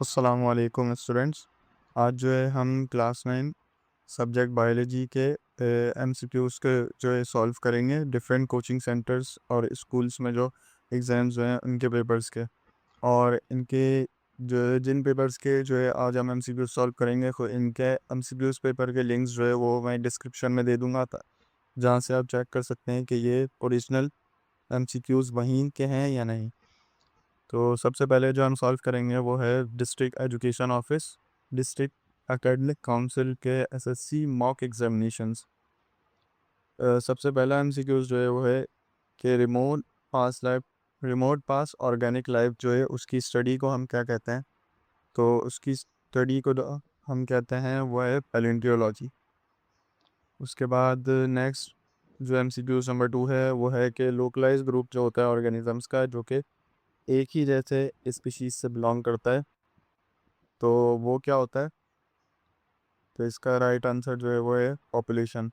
अस्सलाम वालेकुम स्टूडेंट्स। आज जो है हम क्लास 9 सब्जेक्ट बायोलॉजी के एमसीक्यूज़ के जो है सॉल्व करेंगे डिफरेंट कोचिंग सेंटर्स और स्कूल्स में जो एग्ज़ाम्स जो हैं उनके पेपर्स के। और इनके जो है जिन पेपर्स के जो है आज हम एमसीक्यूज़ सॉल्व करेंगे इनके एमसीक्यूज़ पेपर के लिंक्स जो है वो मैं डिस्क्रिप्शन में दे दूँगा जहाँ से आप चेक कर सकते हैं कि ये ओरिजिनल एमसीक्यूज़ वहीं के हैं या नहीं। तो सबसे पहले जो हम सॉल्व करेंगे वो है district education office district academic council के एसएससी मॉक एग्जामिनेशंस। सबसे पहला एमसीक्यूज जो है वो है कि रिमोट पास ऑर्गेनिक लाइफ जो है उसकी स्टडी को हम क्या कहते हैं। तो उसकी स्टडी को हम कहते हैं वो है पैलियोंटोलॉजी। उसके बाद नेक्स्ट जो एमसीक्यूज नंबर 2 है वो है कि लोकलाइज ग्रुप जो होता है ऑर्गेनिजम्स का जो कि एक ही जैसे स्पीशीज से बिलोंग करता है, तो वो क्या होता है। तो इसका राइट आंसर जो है वो है पॉपुलेशन।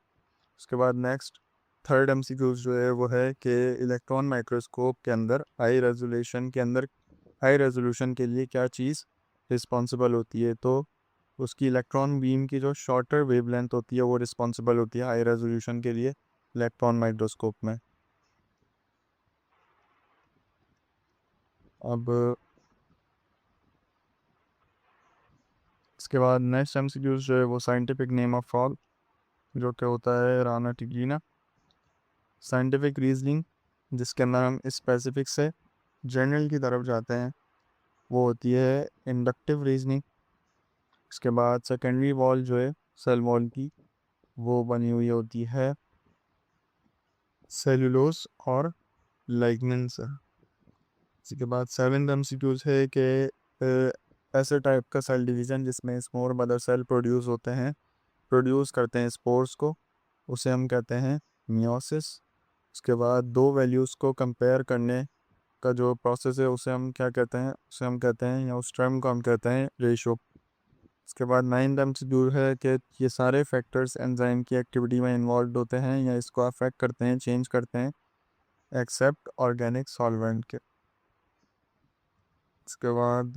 उसके बाद नेक्स्ट थर्ड एमसीक्यू जो है वो है कि इलेक्ट्रॉन माइक्रोस्कोप के अंदर हाई रेजोल्यूशन के लिए क्या चीज़ रिस्पॉन्सिबल होती है। तो उसकी इलेक्ट्रॉन बीम की जो शॉर्टर वेवलेंथ होती है वो रिस्पॉन्सिबल होती है हाई रेजोल्यूशन के लिए इलेक्ट्रॉन माइक्रोस्कोप में। अब इसके बाद नेक्स्ट एमसीक्यू जो है वो साइंटिफिक नेम ऑफ फ्रॉग जो कि होता है राना टिग्रीना। साइंटिफिक रीजनिंग जिसके अंदर हम स्पेसिफिक से जनरल की तरफ जाते हैं वो होती है इंडक्टिव रीजनिंग। इसके बाद सेकेंडरी वॉल जो है सेल वॉल की वो बनी हुई होती है सेलुलोज और लाइग्निन से। इसके बाद सेवेंथ एमसीक्यूज है कि ऐसे टाइप का सेल डिवीजन जिसमें स्मॉल मदर सेल प्रोड्यूस करते हैं स्पोर्स को, उसे हम कहते हैं मियोसिस। उसके बाद दो वैल्यूज़ को कंपेयर करने का जो प्रोसेस है उसे हम क्या कहते हैं, उसे हम कहते हैं या उस टर्म को हम कहते हैं रेशो। इसके बाद नाइन्थ एमसीक्यू है कि ये सारे फैक्टर्स एंजाइम की एक्टिविटी में इन्वॉल्व होते हैं या इसको अफेक्ट करते हैं, चेंज करते हैं एक्सेप्ट ऑर्गेनिक सॉल्वेंट के। इसके बाद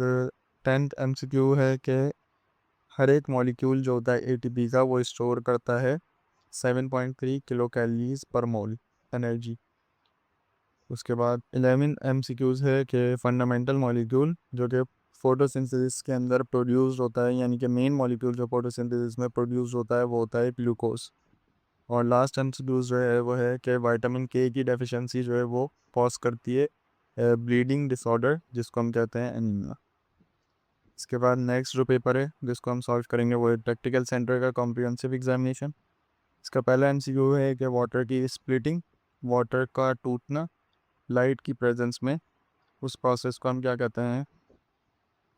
टेंथ एमसीक्यू है कि हर एक मॉलिक्यूल जो होता है एटीपी का वो स्टोर करता है 7.3 किलो कैलोरीज पर मोल एनर्जी। उसके बाद 11 एमसीक्यूज़ है कि फंडामेंटल मॉलिक्यूल जो कि फोटोसिंथेसिस के अंदर प्रोड्यूस होता है, यानी कि मेन मॉलिक्यूल जो फोटोसिंथेसिस में प्रोड्यूस होता है वो होता है ग्लूकोज। और लास्ट एमसीक्यूज़ जो है वो है कि विटामिन के की डेफिशिएंसी जो है वो कॉज करती है ब्लीडिंग डिसऑर्डर जिसको हम कहते हैं एनीमिया। इसके बाद नेक्स्ट जो पेपर है जिसको हम सॉल्व करेंगे वो है प्रैक्टिकल सेंटर का कॉम्प्रिहेंसिव एग्जामिनेशन। इसका पहला एमसीक्यू है कि वाटर की स्प्लिटिंग, वाटर का टूटना लाइट की प्रेजेंस में, उस प्रोसेस को हम क्या कहते हैं,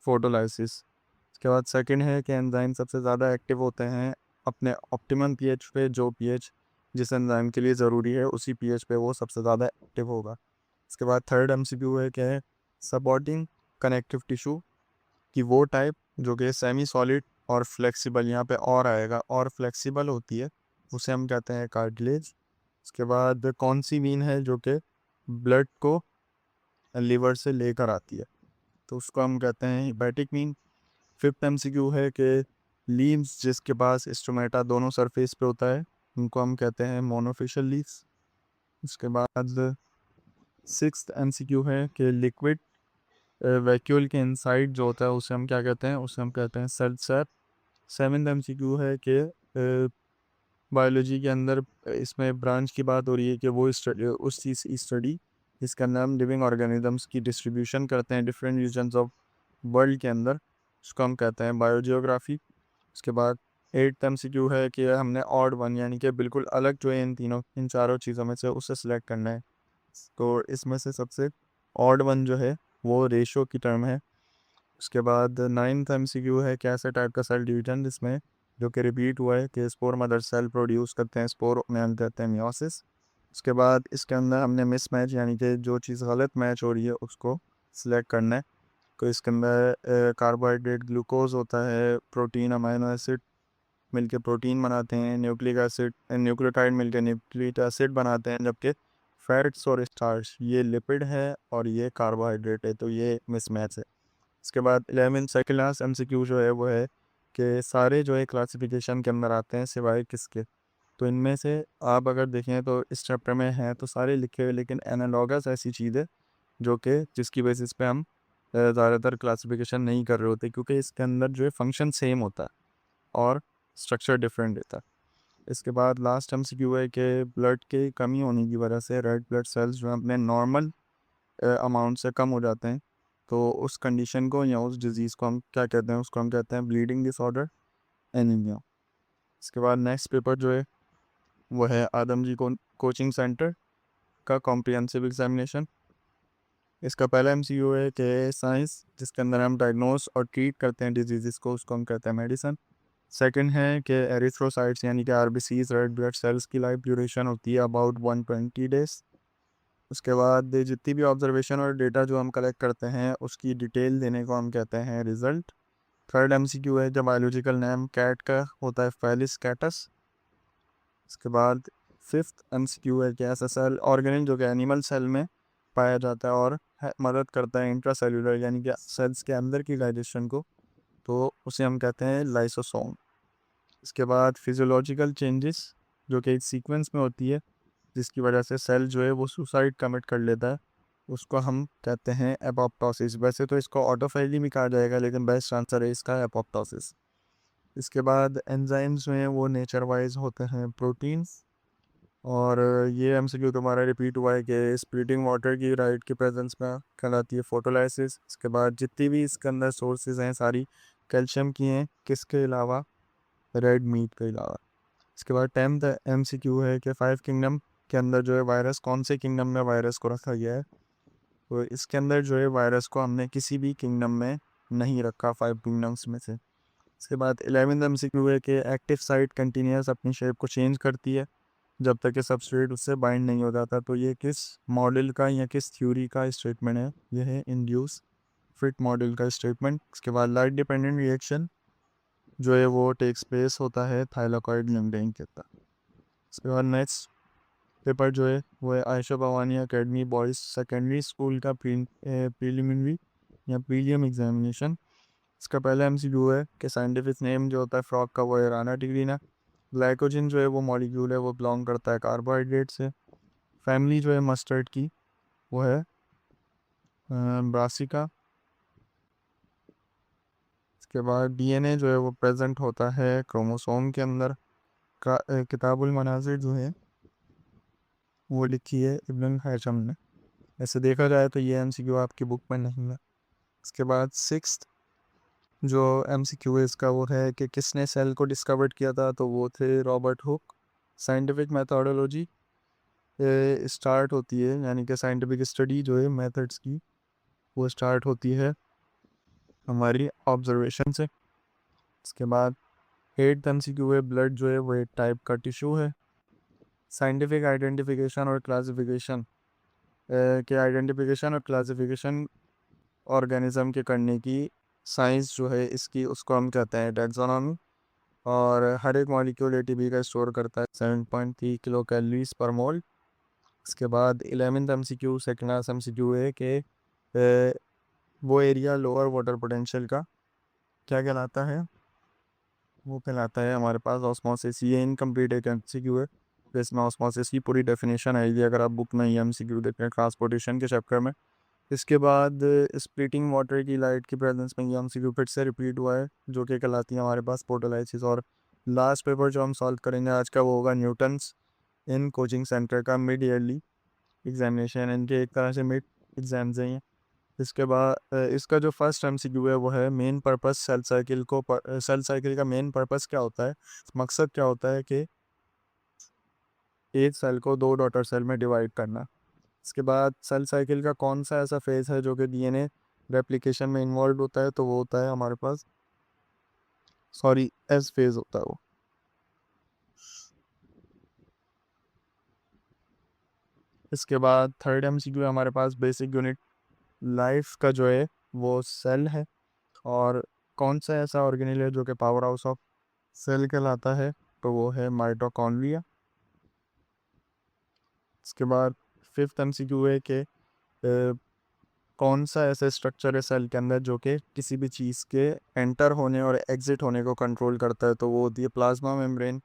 फोटोलाइसिस। इसके बाद सेकंड है कि एंजाइम सबसे ज़्यादा एक्टिव होते हैं अपने ऑप्टिमम पीएच पे, जो पीएच जिस एंजाइम के लिए ज़रूरी है उसी पीएच पे वो सबसे ज़्यादा एक्टिव होगा। इसके बाद थर्ड एमसीक्यू है क्या है, सपोर्टिंग कनेक्टिव टिश्यू की वो टाइप जो कि सेमी सॉलिड और फ्लेक्सिबल, यहाँ पे और आएगा, और फ्लेक्सिबल होती है, उसे हम कहते हैं कार्टिलेज। इसके बाद कौन सी वीन है जो कि ब्लड को लीवर से लेकर आती है, तो उसको हम कहते हैं हेपेटिक वीन। फिफ्थ एमसीक्यू है कि लीव्स जिसके पास स्टोमेटा दोनों सरफेस पे होता है उनको हम कहते हैं मोनोफिशियल लीव्स। उसके बाद सिक्स्थ एमसीक्यू है कि लिक्विड वैक्यूल के इनसाइड जो होता है उसे हम क्या कहते हैं, उसे हम कहते हैं सेल सैप। सेवन्थ एमसीक्यू है कि बायोलॉजी के अंदर इसमें ब्रांच की बात हो रही है कि वो स्टडी, उस चीज़ की स्टडी जिसका नाम लिविंग ऑर्गेनिजम्स की डिस्ट्रीब्यूशन करते हैं डिफरेंट रीजन्स ऑफ वर्ल्ड के अंदर, उसको हम कहते हैं बायोजियोग्राफी। उसके बाद एट्थ एमसीक्यू है कि हमने ऑड वन यानी कि बिल्कुल अलग जो है इन चारों चीज़ों में से उसे सिलेक्ट करना है। तो इसमें से सबसे ऑड वन जो है वो रेशो की टर्म है। उसके बाद नाइन्थ एमसीक्यू है कि ऐसे टाइप का सेल डिवीजन जिसमें जो कि रिपीट हुआ है कि स्पोर मदर सेल प्रोड्यूस करते हैं स्पोर में हम कहते हैं मियोसिस। उसके बाद इसके अंदर हमने मिस मैच यानी कि जो चीज़ गलत मैच हो रही है उसको सिलेक्ट करना है। तो इसके अंदर कार्बोहाइड्रेट ग्लूकोज होता है, प्रोटीन अमाइनो एसिड मिलके प्रोटीन बनाते हैं, न्यूक्लिक एसिड न्यूक्लियोटाइड मिलके न्यूक्लिक एसिड बनाते हैं, जबकि फैट्स और स्टार्च ये लिपिड है और ये कार्बोहाइड्रेट है, तो ये मिसमैच है। इसके बाद 11 सेकेंड लास्ट MCQ जो है वो है कि सारे जो है क्लासिफिकेशन के अंदर आते हैं सिवाय किसके। तो इनमें से आप अगर देखें तो इस चैप्टर में हैं तो सारे लिखे हुए, लेकिन एनालॉगस ऐसी चीज़ है जो कि जिसकी बेसिस पे हम ज़्यादातर क्लासिफिकेशन नहीं कर रहे होते, क्योंकि इसके अंदर जो है फंक्शन सेम होता है और स्ट्रक्चर डिफरेंट रहता है। इसके बाद लास्ट MCQ है कि ब्लड की कमी होने की वजह से रेड ब्लड सेल्स जो है अपने नॉर्मल अमाउंट से कम हो जाते हैं, तो उस कंडीशन को या उस डिज़ीज़ को हम क्या कहते हैं, उसको हम कहते हैं ब्लीडिंग डिसऑर्डर, एनीमिया। इसके बाद नेक्स्ट पेपर जो है वो है आदमजी कोचिंग सेंटर का कॉम्प्रिहेंसिव एग्जामिनेशन। इसका पहला MCQ है कि साइंस जिसके अंदर हम डायग्नोस और ट्रीट करते हैं डिजीज़ को, उसको हम कहते हैं मेडिसन। सेकंड है कि एरिथ्रोसाइट्स यानी कि RBCs रेड ब्लड सेल्स की लाइफ ड्यूरेशन होती है अबाउट 120 डेज। उसके बाद जितनी भी ऑब्जर्वेशन और डेटा जो हम कलेक्ट करते हैं उसकी डिटेल देने को हम कहते हैं रिजल्ट। थर्ड MCQ है जब बायोलॉजिकल नेम कैट का होता है फेलिस कैटस। इसके बाद फिफ्थ MCQ है कि ऐसा सेल ऑर्गेनिल जो कि एनिमल सेल में पाया जाता है और मदद करता है इंट्रासेल्यूलर यानी कि सेल्स के अंदर की डाइजेशन को, तो उसे हम कहते हैं लाइसोसोम। इसके बाद फिजियोलॉजिकल चेंजेस जो कि एक सीक्वेंस में होती है जिसकी वजह से सेल जो है वो सुसाइड कमिट कर लेता है, उसको हम कहते हैं एपोप्टोसिस। वैसे तो इसको ऑटोफेजी भी कहा जाएगा, लेकिन बेस्ट आंसर है इसका एपोप्टोसिस। इसके बाद एंजाइम्स जो हैं वो नेचर वाइज होते हैं प्रोटीन्स। और ये MCQ तुम्हारा रिपीट हुआ है कि स्प्लिटिंग वाटर की राइट की प्रेजेंस में कहलाती है फोटोलाइसिस। इसके बाद जितनी भी इसके अंदर सोर्सेज हैं सारी कैल्शियम की हैं, किसके अलावा, रेड मीट के अलावा। इसके बाद 10th MCQ है कि 5 किंगडम के अंदर जो है वायरस, कौन से किंगडम में वायरस को रखा गया है, तो इसके अंदर जो है वायरस को हमने किसी भी किंगडम में नहीं रखा 5 किंगडम्स में से। इसके बाद 11th MCQ है कि एक्टिव साइट कंटिन्यूस अपनी शेप को चेंज करती है जब तक कि सबस्ट्रेट उससे बाइंड नहीं हो जाता। तो ये किस मॉडल का या किस थ्योरी का स्टेटमेंट है, ये है इंड्यूस फिट मॉडल का स्टेटमेंट। इसके बाद लाइट डिपेंडेंट रिएक्शन जो है वो टेक्स प्लेस होता है थाइलाकॉइड मेम्ब्रेन के अंदर। इसके बाद नेक्स्ट पेपर जो है वो है Ayesha Bhavani academy boys secondary school का प्रीलिमिनरी या प्रीलियम एग्जामिनेशन। इसका पहला MCQ है कि साइंटिफिक नेम जो होता है फ्रॉग का वो है राना टिग्रीना। ग्लाइकोजन जो है वो मॉलिक्यूल है वो बिलोंग करता है कार्बोहाइड्रेट से। फैमिली जो है मस्टर्ड की वो है ब्रासिका। इसके बाद DNA जो है वो प्रेजेंट होता है क्रोमोसोम के अंदर। किताबुल मनाजिर जो है वो लिखी है इब्न हैशम ने। ऐसे देखा जाए तो ये MCQ आपकी बुक में नहीं है। इसके बाद सिक्स्थ जो MCQ है इसका वो है कि किसने सेल को डिस्कवर किया था, तो वो थे Robert Hooke. Scientific methodology start होती है यानी कि साइंटिफिक स्टडी जो है मेथड्स की वो स्टार्ट होती है हमारी ऑब्जर्वेशन से। इसके बाद 8th MCQ है ब्लड जो है वो एक टाइप का टिश्यू है। साइंटिफिक आइडेंटिफिकेशन और क्लासिफिकेशन के आइडेंटिफिकेशन और क्लासिफिकेशन ऑर्गेनिज्म के करने की साइंस जो है इसकी उसको हम कहते हैं टैक्सोनॉमी। और हर एक मॉलिक्यूल ATP का स्टोर करता है 7.3 किलो कैलोरीज पर मोल। इसके बाद 11th MCQ second class MCQ है कि वो एरिया लोअर वाटर पोटेंशियल का क्या कहलाता है, वो कहलाता है हमारे पास ऑस्मोसिस। ये इनकम्प्लीट एक MCQ है, तो इसमें ऑस्मोसिस की पूरी डेफिनेशन आएगी अगर आप बुक में ये MCQ देखें ट्रांसपोर्टेशन के चैप्टर में। इसके बाद स्प्लिटिंग वाटर की लाइट की प्रेजेंस में ये MCQ फिर से रिपीट हुआ है जो कि कहलाती है हमारे पास फोटोलाइसिस। और लास्ट पेपर जो हम सॉल्व करेंगे आज का वो होगा न्यूटन्स इन कोचिंग सेंटर का मिड ईयरली एग्जामिनेशन। इनके एक तरह से मिड एग्जाम्स हैं ये। इसके बाद इसका जो फर्स्ट MCQ है वो है मेन पर्पस सेल साइकिल को सेल साइकिल का मेन पर्पस क्या होता है, मकसद क्या होता है कि एक सेल को दो डॉटर सेल में डिवाइड करना। इसके बाद सेल साइकिल का कौन सा ऐसा फेज है जो कि DNA रेप्लिकेशन में इन्वॉल्व होता है, तो वो होता है हमारे पास S फेज होता है वो। इसके बाद थर्ड MCQ हमारे पास बेसिक यूनिट लाइफ का जो है वो सेल है, और कौन सा ऐसा ऑर्गेनेल है जो कि पावर हाउस ऑफ सेल कहलाता है, तो वो है माइटोकॉन्ड्रिया। इसके बाद फिफ्थ MCQ है कि कौन सा ऐसा स्ट्रक्चर है सेल के अंदर जो कि किसी भी चीज़ के एंटर होने और एग्जिट होने को कंट्रोल करता है, तो वो होती है प्लाज्मा मेम्ब्रेन,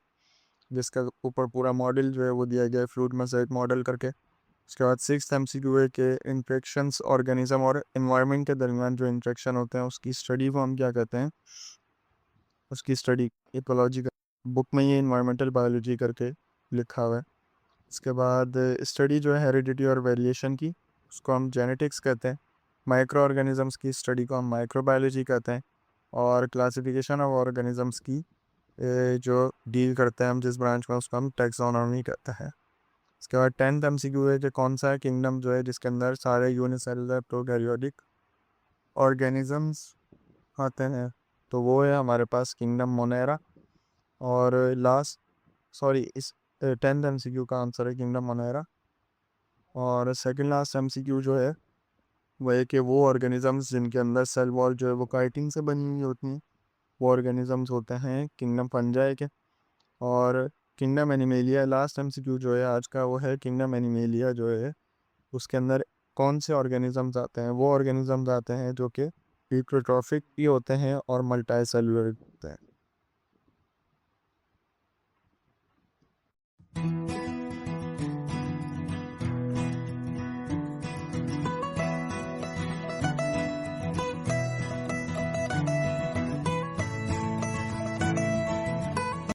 जिसका ऊपर पूरा मॉडल जो है वो दिया गया है फ्लूइड मोज़ेक मॉडल करके। उसके बाद सिक्स्थ एमसीक्यू है कि इंट्रैक्शंस ऑर्गेनिज्म और इन्वायरमेंट के दरमियान जो इंट्रैक्शन होते हैं उसकी स्टडी को हम क्या कहते हैं, उसकी स्टडी इकोलॉजी का, बुक में ये इन्वायरमेंटल बायोलॉजी करके लिखा हुआ है। इसके बाद स्टडी जो है हेरिडिटी और वेरिएशन की, उसको हम जेनेटिक्स कहते हैं। माइक्रो ऑर्गेनिजम्स की स्टडी को हम माइक्रोबायोलॉजी कहते हैं। और क्लासिफिकेशन ऑफ ऑर्गेनिजम्स की जो डील करते हैं हम जिस ब्रांच में, उसको हम टैक्सोनॉमी कहते हैं। इसके बाद 10th एमसीक्यू है कि कौन सा किंगडम जो है जिसके अंदर सारे यूनिसेलुलर प्रोकैरियोटिक ऑर्गेनिजम्स आते हैं, तो वो है हमारे पास किंगडम मोनेरा। और लास्ट, सॉरी, इस 10th एमसीक्यू का आंसर है किंगडम मोनेरा। और सेकंड लास्ट एमसीक्यू जो है वो है कि वो ऑर्गेनिजम्स जिनके अंदर सेल वॉल जो है वो काइटिन से बनी हुई होती हैं, वो ऑर्गेनिजम्स होते हैं किंगडम फंजाई के। और किंगडम एनिमेलिया, लास्ट एमसीक्यू जो है आज का, वो है किंगडम एनिमेलिया जो है उसके अंदर कौन से ऑर्गेनिजम्स आते हैं। वो ऑर्गेनिजम्स आते हैं जो कि हीट्रोट्रॉफिक भी होते हैं और मल्टी सेलुलर होते हैं।